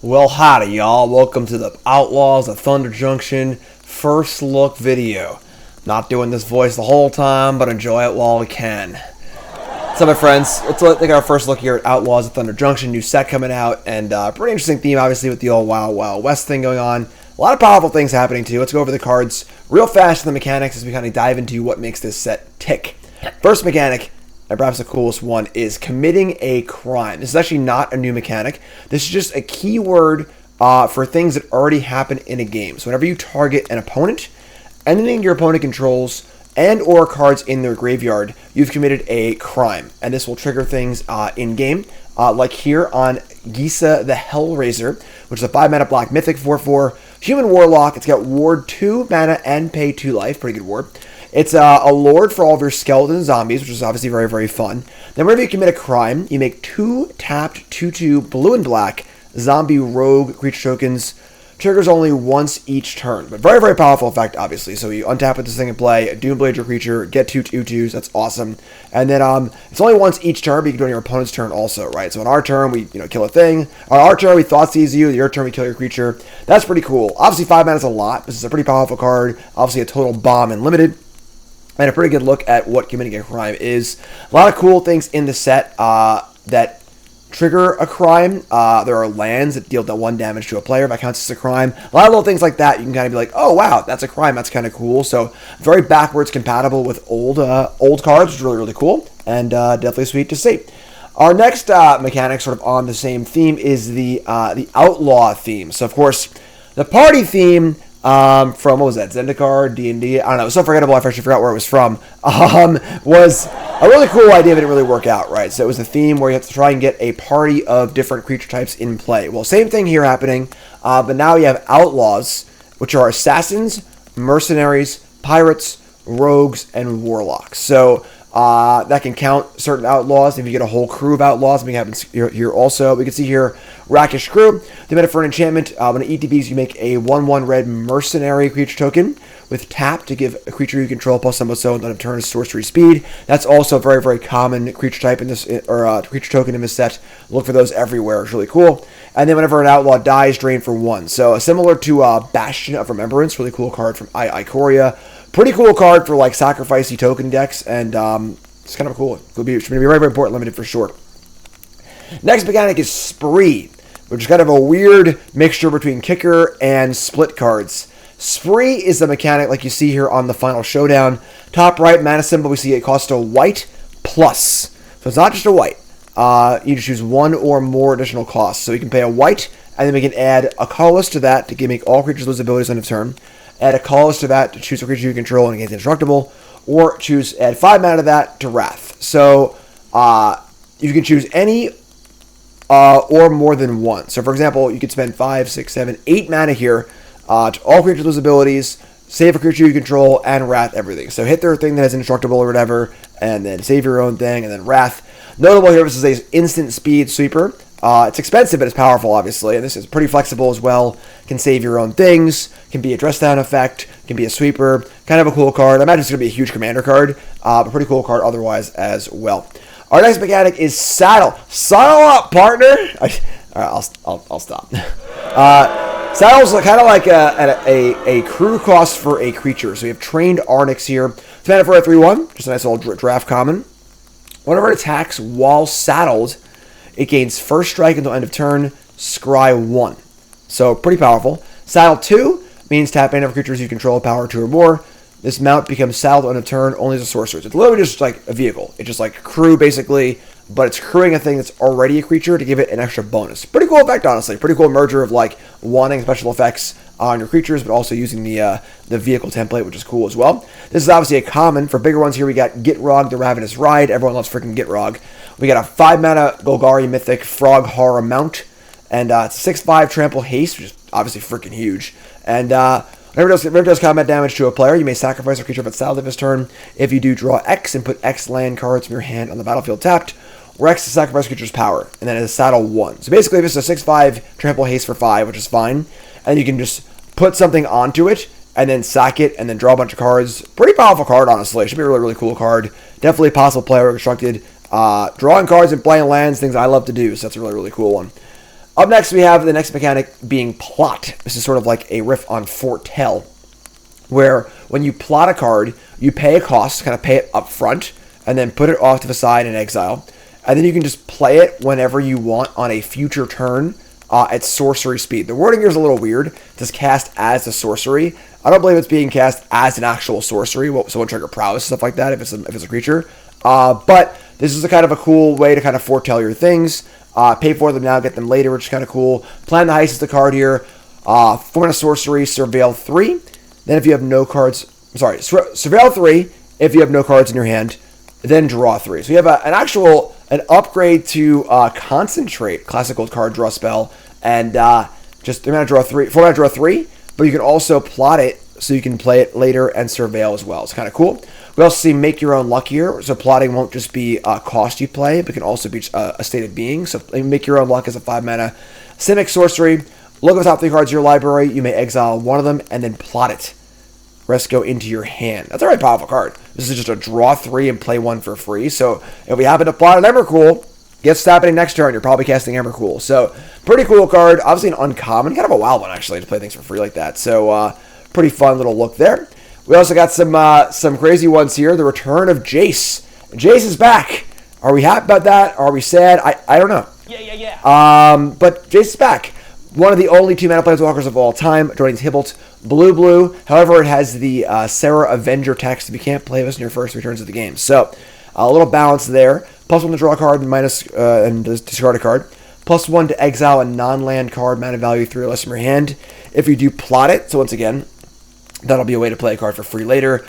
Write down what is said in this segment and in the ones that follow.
Well, howdy, y'all. Welcome to the Outlaws of Thunder Junction first look video. Not doing this voice the whole time, but enjoy it while we can. So, my friends, let's take our first look here at Outlaws of Thunder Junction. New set coming out, and pretty interesting theme, obviously, with the old Wild Wild West thing going on. A lot of powerful things happening, too. Let's go over the cards real fast and the mechanics as we kind of dive into what makes this set tick. First mechanic, and perhaps the coolest one, is committing a crime. This is actually not a new mechanic. This is just a keyword for things that already happen in a game. So whenever you target an opponent, anything your opponent controls, and or cards in their graveyard, you've committed a crime. And this will trigger things in-game, like here on Gitrog the Hellraiser, which is a 5-mana black mythic 4/4 human warlock. It's got ward 2 mana and pay 2 life. Pretty good ward. It's a lord for all of your skeleton zombies, which is obviously very, very fun. Then whenever you commit a crime, you make 2 tapped 2/2 blue and black zombie rogue creature tokens. Triggers only once each turn, but very, very powerful effect, obviously. So you untap with this thing in play, Doomblade your creature, get 2 2/2s, that's awesome. And then it's only once each turn, but you can do it on your opponent's turn also, right? So on our turn, we kill a thing. On our turn, we thought seize you. Your turn, we kill your creature. That's pretty cool. Obviously, 5 mana is a lot. This is a pretty powerful card. Obviously, a total bomb and limited. And a pretty good look at what committing a crime is. A lot of cool things in the set that trigger a crime. There are lands that deal that 1 damage to a player. That counts as a crime. A lot of little things like that. You can kind of be like, oh, wow, that's a crime. That's kind of cool. So very backwards compatible with old cards, which is really, really cool. And definitely sweet to see. Our next mechanic, sort of on the same theme, is the Outlaw theme. So, of course, the party theme... from, what was that, Zendikar, D&D, I don't know, it was so forgettable, I actually forgot where it was from, was a really cool idea, but it didn't really work out, right? So it was a theme where you have to try and get a party of different creature types in play. Well, same thing here happening, but now you have Outlaws, which are assassins, mercenaries, pirates, rogues, and warlocks. So that can count certain outlaws. If you get a whole crew of outlaws, something happens here also. We can see here, Rakish Crew. They made it for an enchantment. When it ETBs, you make a 1/1 red mercenary creature token with tap to give a creature you control plus some so on a turn sorcery speed. That's also a very, very common creature type in this, or creature token in this set. Look for those everywhere. It's really cool. And then whenever an outlaw dies, drain for 1. So similar to Bastion of Remembrance, really cool card from Ikoria. Pretty cool card for like sacrificey token decks, and it's kind of cool. It should be very, very important limited for sure. Next mechanic is Spree, which is kind of a weird mixture between kicker and split cards. Spree is the mechanic like you see here on the final showdown. Top right mana symbol, we see it costs a white plus. So it's not just a white. You just choose 1 or more additional costs. So you can pay a white, and then we can add a colorless to that to make all creatures lose abilities on its turn. Add a colorless to that to choose a creature you control and it gets indestructible. Or add 5 mana to that to Wrath. So you can choose any or more than 1. So for example, you could spend 5, 6, 7, 8 mana here to all creatures lose abilities, save a creature you control, and Wrath everything. So hit their thing that is indestructible or whatever, and then save your own thing, and then Wrath. Notable here, this is an instant speed sweeper. It's expensive, but it's powerful, obviously, and this is pretty flexible as well. Can save your own things, can be a dress down effect, can be a sweeper. Kind of a cool card. I imagine it's going to be a huge commander card, but pretty cool card otherwise as well. Our next mechanic is Saddle. Saddle up, partner! Alright, I'll stop. Saddle's kind of like a crew cost for a creature. So we have Trained Arnix here. It's mana for a 3/1, just a nice little draft common. Whenever it attacks while saddled, it gains first strike until end of turn, scry 1. So pretty powerful. Saddle 2 means tap any of creatures you control, power 2 or more. This mount becomes saddled on a turn only as a sorcerer. It's literally just like a vehicle. It's just like crew basically, but it's crewing a thing that's already a creature to give it an extra bonus. Pretty cool effect, honestly. Pretty cool merger of like wanting special effects on your creatures, but also using the vehicle template, which is cool as well. This is obviously a common. For bigger ones here, we got Gitrog, the Ravenous Ride. Everyone loves freaking Gitrog. We got a 5-mana Golgari Mythic Frog Horror Mount, and it's a 6/5 Trample Haste, which is obviously freaking huge. And whenever it does combat damage to a player, you may sacrifice a creature if it's saddled this turn. If you do, draw X and put X land cards from your hand on the battlefield tapped, or X to sacrifice creature's power, and then it's a saddle 1. So basically, this is a 6/5 Trample Haste for 5, which is fine. And you can just put something onto it, and then sack it, and then draw a bunch of cards. Pretty powerful card, honestly. It should be a really, really cool card. Definitely possible player constructed. Drawing cards and playing lands, things I love to do, so that's a really, really cool one. Up next, we have the next mechanic being plot. This is sort of like a riff on Foretell, where when you plot a card, you pay a cost, kind of pay it up front, and then put it off to the side in exile. And then you can just play it whenever you want on a future turn at sorcery speed. The wording here is a little weird. It says cast as a sorcery. I don't believe it's being cast as an actual sorcery, so one trigger prowess, stuff like that, if it's a creature. But this is a kind of a cool way to kind of foretell your things. Pay for them now, get them later, which is kind of cool. Plan the Heist is the card here. For a sorcery, Surveil 3. Then if you have no cards, Surveil 3 if you have no cards in your hand, then draw 3. So you have an upgrade to Concentrate, classic old card draw spell, and just they're going to draw 3, 4 mana draw 3, but you can also plot it so you can play it later and Surveil as well. It's kind of cool. We also see Make Your Own Luck here, so plotting won't just be a cost you play, but can also be a state of being. So Make Your Own Luck is a 5 mana Cynic sorcery. Look at the top 3 cards of your library. You may exile one of them and then plot it. Rest go into your hand. That's a very powerful card. This is just a draw 3 and play 1 for free. So if we happen to plot an Emrakul, guess what's happening next turn? You're probably casting Emrakul. So pretty cool card. Obviously an uncommon, kind of a wild one actually to play things for free like that. So pretty fun little look there. We also got some crazy ones here. The return of Jace. Jace is back. Are we happy about that? Are we sad? I don't know. Yeah. But Jace is back. One of the only 2-mana planeswalkers of all time, joining Tybalt's blue. However, it has the Sarah Avenger text if you can't play this in your first 3 turns of the game. So, a little balance there. +1 to draw a card and discard a card. +1 to exile a non-land card, mana value 3 or less from your hand. If you do plot it, so once again, that'll be a way to play a card for free later.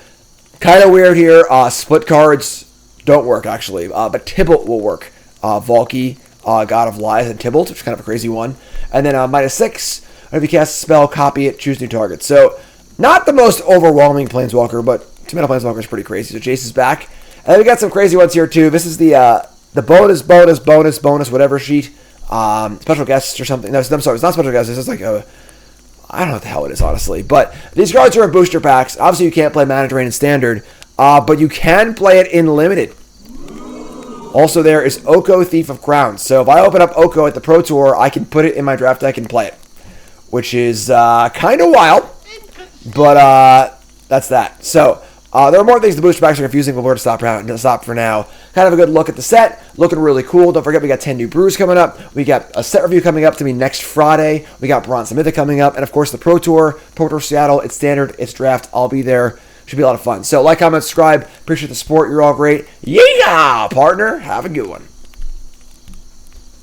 Kind of weird here. Split cards don't work, actually. But Tybalt will work. Valky, God of Lies, and Tybalt, which is kind of a crazy one. And then -6, if you cast a spell, copy it, choose new target. So, not the most overwhelming Planeswalker, but 2-mana Planeswalker is pretty crazy. So Jace is back. And then we got some crazy ones here, too. This is the bonus, whatever sheet. Special guests or something. No, I'm sorry, it's not special guests. This is like I don't know what the hell it is, honestly. But these cards are in booster packs. Obviously, you can't play Mana Drain in Standard, but you can play it in Limited. Also, there is Oko, Thief of Crowns. So if I open up Oko at the Pro Tour, I can put it in my draft deck and play it, which is kind of wild, but that's that. So there are more things the booster packs are confusing, but we're going to stop for now. Kind of a good look at the set. Looking really cool. Don't forget, we got 10 new brews coming up. We got a set review coming up to me next Friday. We got Bronze and Mythic coming up. And, of course, the Pro Tour Seattle. It's Standard. It's Draft. I'll be there. Should be a lot of fun. So, like, comment, subscribe. Appreciate the support. You're all great. YEEHAW, partner. Have a good one.